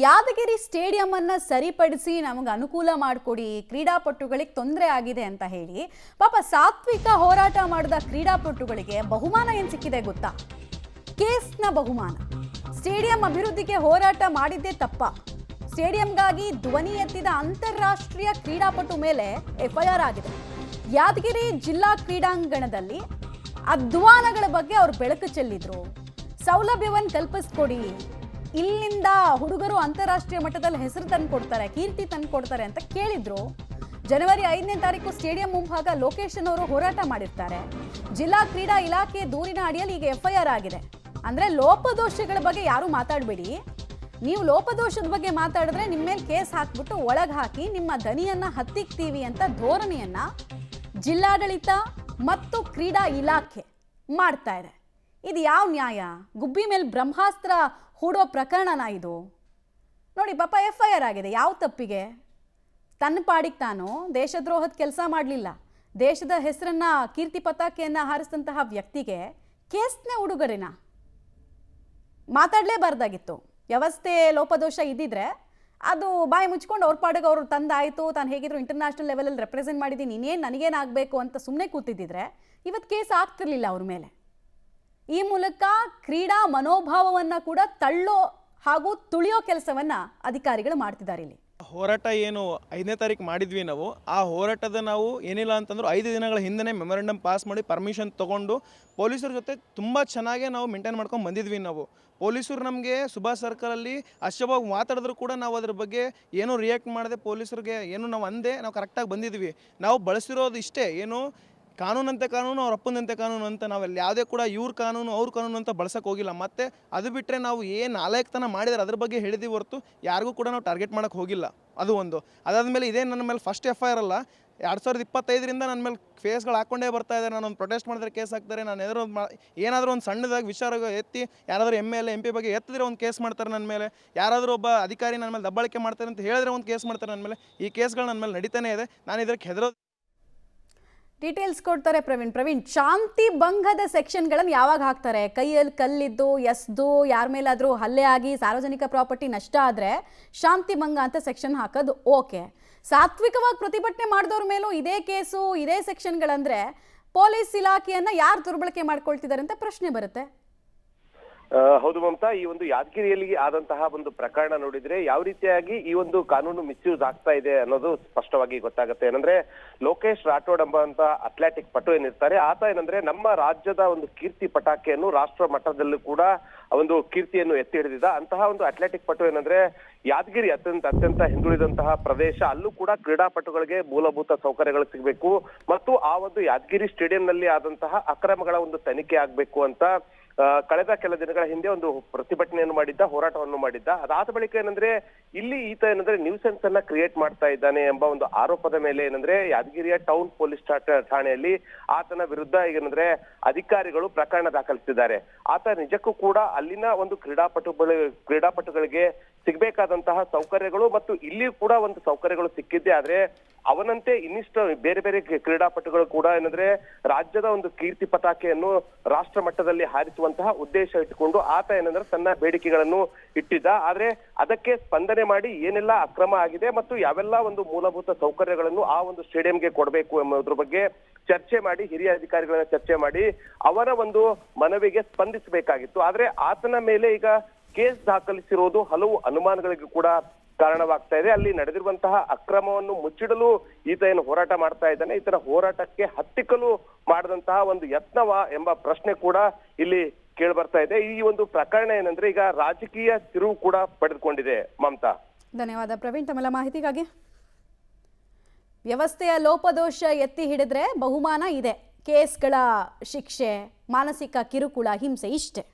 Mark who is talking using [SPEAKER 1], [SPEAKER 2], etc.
[SPEAKER 1] Yadgir stadium ಅನ್ನ ಸರಿಪಡಿಸಿ ನಮಗೆ ಅನುಕೂಲ ಮಾಡಿಕೊಡಿ, ಕ್ರೀಡಾಪಟುಗಳಿಗೆ ತೊಂದರೆ ಆಗಿದೆ ಅಂತ ಹೇಳಿ ಪಾಪ ಸಾತ್ವಿಕ ಹೋರಾಟ ಮಾಡಿದ ಕ್ರೀಡಾಪಟುಗಳಿಗೆ ಬಹುಮಾನ ಏನು ಸಿಕ್ಕಿದೆ ಗೊತ್ತಾ? ಕೇಸ್ನ ಬಹುಮಾನ. ಸ್ಟೇಡಿಯಂ ಅಭಿವೃದ್ಧಿಗೆ ಹೋರಾಟ ಮಾಡಿದ್ದೇ ತಪ್ಪ. ಸ್ಟೇಡಿಯಂಗಾಗಿ ಧ್ವನಿ ಎತ್ತಿದ ಅಂತಾರಾಷ್ಟ್ರೀಯ ಕ್ರೀಡಾಪಟು ಮೇಲೆ ಎಫ್ಐಆರ್ ಆಗಿದೆ. ಯಾದಗಿರಿ ಜಿಲ್ಲಾ ಕ್ರೀಡಾಂಗಣದಲ್ಲಿ ಅಧ್ವಾನಗಳ ಬಗ್ಗೆ ಅವರು ಬೆಳಕು ಚೆಲ್ಲಿದ್ರು. ಸೌಲಭ್ಯವನ್ನು ಕಲ್ಪಿಸ್ಕೊಡಿ, ಇಲ್ಲಿಂದ ಹುಡುಗರು ಅಂತಾರಾಷ್ಟ್ರೀಯ ಮಟ್ಟದಲ್ಲಿ ಹೆಸರು ತಂದು ಕೊಡ್ತಾರೆ, ಕೀರ್ತಿ ತಂದು ಕೊಡ್ತಾರೆ ಅಂತ ಕೇಳಿದ್ರು. ಜನವರಿ 5ನೇ ತಾರೀಕು ಸ್ಟೇಡಿಯಂ ಮುಂಭಾಗ ಲೋಕೇಶನ್ ಅವರು ಹೋರಾಟ ಮಾಡಿರ್ತಾರೆ. ಜಿಲ್ಲಾ ಕ್ರೀಡಾ ಇಲಾಖೆ ದೂರಿನ ಅಡಿಯಲ್ಲಿ ಈಗ ಎಫ್ಐಆರ್ ಆಗಿದೆ. ಅಂದ್ರೆ ಲೋಪದೋಷಗಳ ಬಗ್ಗೆ ಯಾರು ಮಾತಾಡಬೇಡಿ, ನೀವು ಲೋಪದೋಷದ ಬಗ್ಗೆ ಮಾತಾಡಿದ್ರೆ ನಿಮ್ಮ ಮೇಲೆ ಕೇಸ್ ಹಾಕ್ಬಿಟ್ಟು ಒಳಗೆ ಹಾಕಿ ನಿಮ್ಮ ದನಿಯನ್ನ ಹತ್ತಿಕ್ತೀವಿ ಅಂತ ಧೋರಣೆಯನ್ನ ಜಿಲ್ಲಾಡಳಿತ ಮತ್ತು ಕ್ರೀಡಾ ಇಲಾಖೆ ಮಾಡ್ತಾ ಇದೆ. ಇದು ಯಾವ ನ್ಯಾಯ? ಗುಬ್ಬಿ ಮೇಲೆ ಬ್ರಹ್ಮಾಸ್ತ್ರ ಹೂಡೋ ಪ್ರಕರಣನ ಇದು? ನೋಡಿ ಪಾಪ ಎಫ್ಐಆರ್ ಆಗಿದೆ. ಯಾವ ತಪ್ಪಿಗೆ? ತನ್ನ ಪಾಡಿಗೆ ತಾನು ದೇಶದ್ರೋಹದ ಕೆಲಸ ಮಾಡಲಿಲ್ಲ, ದೇಶದ ಹೆಸರನ್ನ ಕೀರ್ತಿ ಪತಾಕೆಯನ್ನು ಹಾರಿಸಿದಂತಹ ವ್ಯಕ್ತಿಗೆ ಕೇಸ್ನ ಉಡುಗೊರೆನ ಮಾತಾಡಲೇಬಾರ್ದಾಗಿತ್ತು. ವ್ಯವಸ್ಥೆ ಲೋಪದೋಷ ಇದ್ದಿದ್ರೆ ಅದು ಬಾಯಿ ಮುಚ್ಕೊಂಡು ಅವ್ರ ಪಾಡಿಗೆ ಅವರು ತಂದಾಯಿತು, ತಾನು ಹೇಗಿದ್ರು ಇಂಟರ್ನ್ಯಾಷನಲ್ ಲೆವೆಲಲ್ಲಿ ರೆಪ್ರೆಸೆಂಟ್ ಮಾಡಿದ್ದೀನಿ, ಇನ್ನೇನು ನನಗೇನಾಗಬೇಕು ಅಂತ ಸುಮ್ಮನೆ ಕೂತಿದ್ದಿದ್ರೆ ಇವತ್ತು ಕೇಸ್ ಆಗ್ತಿರ್ಲಿಲ್ಲ ಅವ್ರ ಮೇಲೆ. ಈ ಮೂಲಕ ಕ್ರೀಡಾ ಮನೋಭಾವವನ್ನು ಕೂಡ ತಳ್ಳೋ ಹಾಗೂ ತುಳಿಯೋ ಕೆಲಸವನ್ನ ಅಧಿಕಾರಿಗಳು ಮಾಡ್ತಿದ್ದಾರೆ. ಇಲ್ಲಿ
[SPEAKER 2] ಹೋರಾಟ ಏನು 5ನೇ ತಾರೀಕು ಮಾಡಿದ್ವಿ ನಾವು, ಆ ಹೋರಾಟದ ನಾವು ಏನಿಲ್ಲ ಅಂತಂದ್ರೆ 5 ದಿನಗಳ ಹಿಂದೆ ಮೆಮೊರಂಡಮ್ ಪಾಸ್ ಮಾಡಿ ಪರ್ಮಿಷನ್ ತೊಗೊಂಡು ಪೊಲೀಸರ ಜೊತೆ ತುಂಬ ಚೆನ್ನಾಗೇ ನಾವು ಮೇಂಟೈನ್ ಮಾಡ್ಕೊಂಡು ಬಂದಿದ್ವಿ. ನಾವು ಪೊಲೀಸರು ನಮಗೆ ಸುಭಾಷ್ ಸರ್ಕಲಲ್ಲಿ ಅಷ್ಟವಾಗಿ ಮಾತಾಡಿದ್ರು ಕೂಡ ನಾವು ಅದ್ರ ಬಗ್ಗೆ ಏನೂ ರಿಯಾಕ್ಟ್ ಮಾಡದೆ ಪೊಲೀಸರಿಗೆ ಏನು ನಾವು ಅಂದೆ ನಾವು ಕರೆಕ್ಟಾಗಿ ಬಂದಿದ್ವಿ. ನಾವು ಬಳಸಿರೋದು ಇಷ್ಟೇ, ಏನು ಕಾನೂನಂತೆ ಕಾನೂನು, ಅವ್ರ ಅಪ್ಪನಂತೆ ಕಾನೂನು ಅಂತ ನಾವೆಲ್ಲ ಯಾವುದೇ ಕೂಡ ಇವ್ರ ಕಾನೂನು ಅವ್ರ ಕಾನೂನು ಅಂತ ಬಳಸೋಕೆ ಹೋಗಿಲ್ಲ. ಮತ್ತು ಅದು ಬಿಟ್ಟರೆ ನಾವು ಏನು ನಾಲಾಯಕ್ತನ ಮಾಡಿದರೆ ಅದ್ರ ಬಗ್ಗೆ ಹೇಳಿದೀವಿ ಹೊರತು ಯಾರಿಗೂ ಕೂಡ ನಾವು ಟಾರ್ಗೆಟ್ ಮಾಡೋಕ್ಕೆ ಹೋಗಿಲ್ಲ. ಅದು ಒಂದು. ಅದಾದಮೇಲೆ ಇದೇ ನನ್ನ ಮೇಲೆ ಫಸ್ಟ್ ಎಫ್ಐಆರ್ ಅಲ್ಲ, 2025ರಿಂದ ನನ್ನ ಮೇಲೆ ಕೇಸ್ಗಳು ಹಾಕ್ಕೊಂಡೇ ಬರ್ತಾ ಇದ್ದಾರೆ. ನಾನು ಒಂದು ಪ್ರೊಟೆಸ್ಟ್ ಮಾಡಿದ್ರೆ ಕೇಸ್ ಹಾಕ್ತಾರೆ, ನಾನು ಏನಾದರೂ ಒಂದು ಸಣ್ಣದಾಗಿ ವಿಚಾರ ಎತ್ತಿ ಯಾರಾದರೂ MLA MP ಬಗ್ಗೆ ಎತ್ತಿದ್ರೆ ಒಂದು ಕೇಸ್ ಮಾಡ್ತಾರೆ ನನ್ನ ಮೇಲೆ, ಯಾರಾದರೂ ಒಬ್ಬ ಅಧಿಕಾರಿ ನನ್ನ ಮೇಲೆ ದಬ್ಬಾಳಿಕೆ ಮಾಡ್ತಾರೆ ಅಂತ ಹೇಳಿದ್ರೆ ಒಂದು ಕೇಸ್ ಮಾಡ್ತಾರೆ ನನ್ನ ಮೇಲೆ. ಈ ಕೇಸ್ಗಳು ನನ್ನ ಮೇಲೆ ನಡೀತಾನೆ ಇದೆ. ನಾನು ಇದಕ್ಕೆ ಹೆದರೋದು.
[SPEAKER 1] ಡೀಟೇಲ್ಸ್ ಕೊಡ್ತಾರೆ ಪ್ರವೀಣ್. ಶಾಂತಿ ಭಂಗದ ಸೆಕ್ಷನ್ಗಳನ್ನು ಯಾವಾಗ ಹಾಕ್ತಾರೆ? ಕೈಯಲ್ಲಿ ಕಲ್ಲಿದ್ದು ಎಸ್ದು ಯಾರ ಮೇಲಾದರೂ ಹಲ್ಲೆ ಆಗಿ ಸಾರ್ವಜನಿಕ ಪ್ರಾಪರ್ಟಿ ನಷ್ಟ ಆದರೆ ಶಾಂತಿ ಭಂಗ ಅಂತ ಸೆಕ್ಷನ್ ಹಾಕೋದು ಓಕೆ. ಸಾತ್ವಿಕವಾಗಿ ಪ್ರತಿಭಟನೆ ಮಾಡಿದವ್ರ ಮೇಲೂ ಇದೇ ಕೇಸು, ಇದೇ ಸೆಕ್ಷನ್ಗಳಂದ್ರೆ ಪೊಲೀಸ್ ಇಲಾಖೆಯನ್ನ ಯಾರು ದುರ್ಬಳಕೆ ಮಾಡ್ಕೊಳ್ತಿದ್ದಾರೆ ಅಂತ ಪ್ರಶ್ನೆ ಬರುತ್ತೆ.
[SPEAKER 3] ಹೌದು ಮಮತಾ, ಈ ಒಂದು ಯಾದಗಿರಿಯಲ್ಲಿ ಆದಂತಹ ಒಂದು ಪ್ರಕರಣ ನೋಡಿದ್ರೆ ಯಾವ ರೀತಿಯಾಗಿ ಈ ಒಂದು ಕಾನೂನು ಮಿಸ್ಯೂಸ್ ಆಗ್ತಾ ಇದೆ ಅನ್ನೋದು ಸ್ಪಷ್ಟವಾಗಿ ಗೊತ್ತಾಗುತ್ತೆ. ಏನಂದ್ರೆ ಲೋಕೇಶ್ ರಾಠೋಡ್ ಎಂಬಂತ ಅಥ್ಲೆಟಿಕ್ ಪಟು ಏನಿರ್ತಾರೆ, ಆತ ಏನಂದ್ರೆ ನಮ್ಮ ರಾಜ್ಯದ ಒಂದು ಕೀರ್ತಿ ಪಟಾಕೆಯನ್ನು ರಾಷ್ಟ್ರ ಮಟ್ಟದಲ್ಲೂ ಕೂಡ ಒಂದು ಕೀರ್ತಿಯನ್ನು ಎತ್ತಿ ಹಿಡಿದಿದ್ದ ಅಂತಹ ಒಂದು ಅಥ್ಲೆಟಿಕ್ ಪಟು ಏನಂದ್ರೆ ಯಾದಗಿರಿ ಅತ್ಯಂತ ಹಿಂದುಳಿದಂತಹ ಪ್ರದೇಶ, ಅಲ್ಲೂ ಕೂಡ ಕ್ರೀಡಾಪಟುಗಳಿಗೆ ಮೂಲಭೂತ ಸೌಕರ್ಯಗಳು ಸಿಗಬೇಕು ಮತ್ತು ಆ ಒಂದು ಯಾದಗಿರಿ ಸ್ಟೇಡಿಯಂನಲ್ಲಿ ಆದಂತಹ ಅಕ್ರಮಗಳ ಒಂದು ತನಿಖೆ ಆಗ್ಬೇಕು ಅಂತ ಕಳೆದ ಕೆಲ ದಿನಗಳ ಹಿಂದೆ ಒಂದು ಪ್ರತಿಭಟನೆಯನ್ನು ಮಾಡಿದ್ದ, ಹೋರಾಟವನ್ನು ಮಾಡಿದ್ದ. ಅದಾದ ಬಳಿಕ ಏನಂದ್ರೆ ಇಲ್ಲಿ ಈತ ಏನಂದ್ರೆ ನ್ಯೂಸೆನ್ಸ್ ಅನ್ನ ಕ್ರಿಯೇಟ್ ಮಾಡ್ತಾ ಇದ್ದಾನೆ ಎಂಬ ಒಂದು ಆರೋಪದ ಮೇಲೆ ಏನಂದ್ರೆ ಯಾದಗಿರಿಯ ಟೌನ್ ಪೊಲೀಸ್ ಠಾಣೆಯಲ್ಲಿ ಆತನ ವಿರುದ್ಧ ಅಧಿಕಾರಿಗಳು ಪ್ರಕರಣ ದಾಖಲಿಸಿದ್ದಾರೆ. ಆತ ನಿಜಕ್ಕೂ ಕೂಡ ಅಲ್ಲಿನ ಒಂದು ಕ್ರೀಡಾಪಟುಗಳಿಗೆ ಸಿಗ್ಬೇಕಾದಂತಹ ಸೌಕರ್ಯಗಳು ಮತ್ತು ಇಲ್ಲಿ ಕೂಡ ಒಂದು ಸೌಕರ್ಯಗಳು ಸಿಕ್ಕಿದ್ದೆ, ಆದ್ರೆ ಅವನಂತೆ ಇನ್ನಿಷ್ಟು ಬೇರೆ ಬೇರೆ ಕ್ರೀಡಾಪಟುಗಳು ಕೂಡ ಏನಂದ್ರೆ ರಾಜ್ಯದ ಒಂದು ಕೀರ್ತಿ ಪತಾಕೆಯನ್ನು ರಾಷ್ಟ್ರ ಮಟ್ಟದಲ್ಲಿ ಹಾರಿಸುವಂತಹ ಉದ್ದೇಶ ಇಟ್ಟುಕೊಂಡು ಆತ ಏನಂದ್ರೆ ತನ್ನ ಬೇಡಿಕೆಗಳನ್ನು ಇಟ್ಟಿದ್ದ. ಆದ್ರೆ ಅದಕ್ಕೆ ಸ್ಪಂದನೆ ಮಾಡಿ ಏನೆಲ್ಲ ಅಕ್ರಮ ಆಗಿದೆ ಮತ್ತು ಯಾವೆಲ್ಲ ಒಂದು ಮೂಲಭೂತ ಸೌಕರ್ಯಗಳನ್ನು ಆ ಒಂದು ಸ್ಟೇಡಿಯಂಗೆ ಕೊಡಬೇಕು ಎಂಬುದ್ರ ಬಗ್ಗೆ ಚರ್ಚೆ ಮಾಡಿ, ಹಿರಿಯ ಅಧಿಕಾರಿಗಳನ್ನ ಚರ್ಚೆ ಮಾಡಿ ಅವರ ಒಂದು ಮನವಿಗೆ ಸ್ಪಂದಿಸಬೇಕಾಗಿತ್ತು. ಆದ್ರೆ ಆತನ ಮೇಲೆ ಈಗ ಕೇಸ್ ದಾಖಲಿಸಿರೋದು ಹಲವು ಅನುಮಾನಗಳಿಗೂ ಕೂಡ ಕಾರಣವಾಗ್ತಾ ಇದೆ. ಅಲ್ಲಿ ನಡೆದಿರುವಂತಹ ಅಕ್ರಮವನ್ನು ಮುಚ್ಚಿಡಲು ಈತ ಏನು ಹೋರಾಟ ಮಾಡ್ತಾ ಇದ್ದಾನೆ, ಈತನ ಹೋರಾಟಕ್ಕೆ ಹತ್ತಿಕ್ಕಲು ಮಾಡಿದಂತಹ ಒಂದು ಯತ್ನವ ಎಂಬ ಪ್ರಶ್ನೆ ಕೂಡ ಇಲ್ಲಿ ಕೇಳಿ ಬರ್ತಾ ಇದೆ. ಈ ಒಂದು ಪ್ರಕರಣ ಏನಂದ್ರೆ ಈಗ ರಾಜಕೀಯ ತಿರುವು ಕೂಡ ಪಡೆದುಕೊಂಡಿದೆ. ಮಮತಾ,
[SPEAKER 1] ಧನ್ಯವಾದ ಪ್ರವೀಣ್ ತಮ್ಮೆಲ್ಲ ಮಾಹಿತಿಗಾಗಿ. ವ್ಯವಸ್ಥೆಯ ಲೋಪದೋಷ ಎತ್ತಿ ಹಿಡಿದ್ರೆ ಬಹುಮಾನ ಇದೆ, ಕೇಸ್ಗಳ ಶಿಕ್ಷೆ, ಮಾನಸಿಕ ಕಿರುಕುಳ, ಹಿಂಸೆ ಇಷ್ಟೇ.